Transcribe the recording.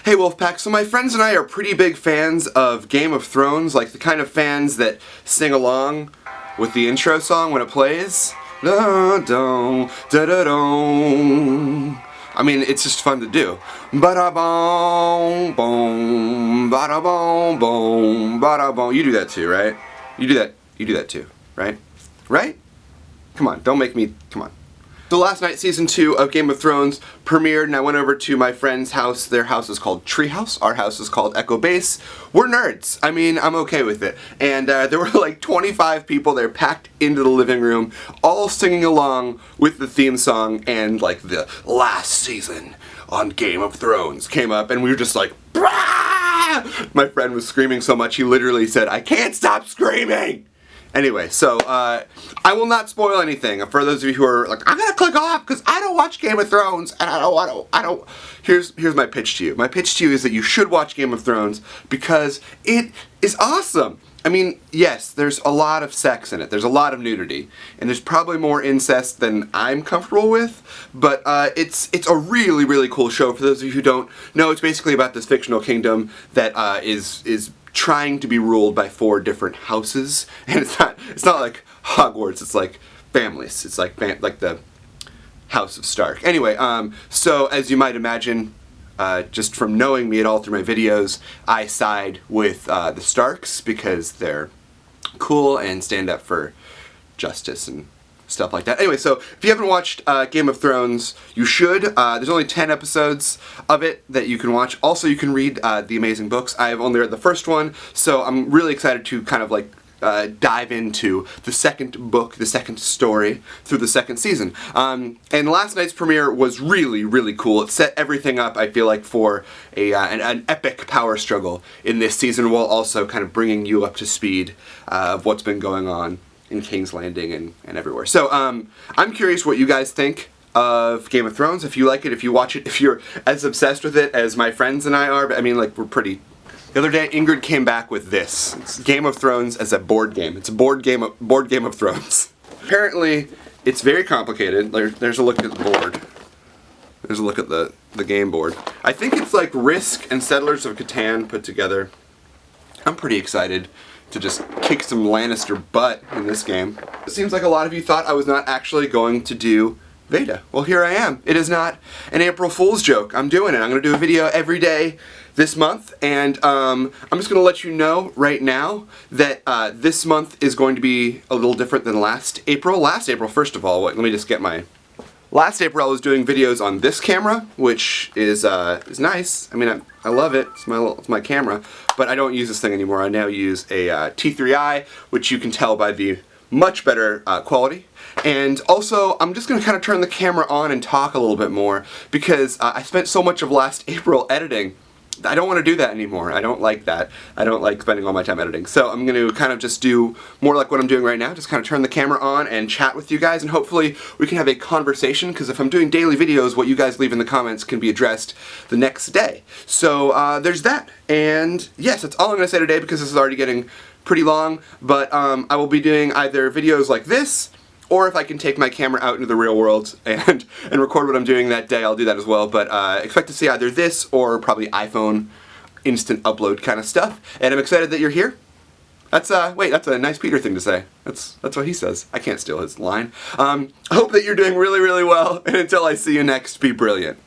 Hey Wolfpack, so my friends and I are pretty big fans of Game of Thrones, like the kind of fans that sing along with the intro song when it plays. Da-dum, da-da-dum. I mean, it's just fun to do. Ba-da-bom, boom, ba-da-bom, boom, ba-da-bom. You do that too, right? You do that too, right? Right? Come on, don't make me, come on. So last night, Season 2 of Game of Thrones premiered, and I went over to my friend's house. Their house is called Treehouse. Our house is called Echo Base. We're nerds. I mean, I'm okay with it. And there were like 25 people there packed into the living room, all singing along with the theme song, and like the last season on Game of Thrones came up, and we were just like, "Brah!" My friend was screaming so much, he literally said, "I can't stop screaming!" Anyway, so I will not spoil anything. For those of you who are like, I'm gonna click off because I don't watch Game of Thrones and I don't. Here's my pitch to you. My pitch to you is that you should watch Game of Thrones because it is awesome. I mean, yes, there's a lot of sex in it. There's a lot of nudity, and there's probably more incest than I'm comfortable with. But it's a really, really cool show. For those of you who don't know, it's basically about this fictional kingdom that is trying to be ruled by 4 different houses, and it's not like Hogwarts. It's like families. It's like the House of Stark. Anyway, so as you might imagine, just from knowing me at all through my videos, I side with the Starks because they're cool and stand up for justice and stuff like that. Anyway, so if you haven't watched Game of Thrones, you should. There's only 10 episodes of it that you can watch. Also, you can read the amazing books. I've only read the first one, so I'm really excited to kind of like dive into the second book, the second story, through the second season. And last night's premiere was really, really cool. It set everything up, I feel like, for an epic power struggle in this season, while also kind of bringing you up to speed of what's been going on in King's Landing and everywhere. So I'm curious what you guys think of Game of Thrones. If you like it, if you watch it, if you're as obsessed with it as my friends and I are. I mean, like, we're pretty. The other day, Ingrid came back with this. It's Game of Thrones as a board game. It's a board game of Thrones. Apparently, it's very complicated. There's a look at the board. There's a look at the game board. I think it's like Risk and Settlers of Catan put together. I'm pretty excited to just kick some Lannister butt in this game. It seems like a lot of you thought I was not actually going to do Veda. Well, here I am. It is not an April Fool's joke. I'm doing it. I'm going to do a video every day this month, and I'm just going to let you know right now that this month is going to be a little different than last April. Last April, first of all, let me just get my... Last April I was doing videos on this camera, which is nice. I mean, I love it. It's my camera, but I don't use this thing anymore. I now use a T3i, which you can tell by the much better quality. And also, I'm just going to kind of turn the camera on and talk a little bit more because I spent so much of last April editing. I don't want to do that anymore. I don't like that. I don't like spending all my time editing. So I'm going to kind of just do more like what I'm doing right now, just kind of turn the camera on and chat with you guys, and hopefully we can have a conversation, because if I'm doing daily videos, what you guys leave in the comments can be addressed the next day. So there's that. And yes, that's all I'm going to say today because this is already getting pretty long, but I will be doing either videos like this, or if I can take my camera out into the real world and record what I'm doing that day, I'll do that as well. But expect to see either this or probably iPhone instant upload kind of stuff. And I'm excited that you're here. That's that's a nice Peter thing to say. That's what he says. I can't steal his line. I hope that you're doing really, really well. And until I see you next, be brilliant.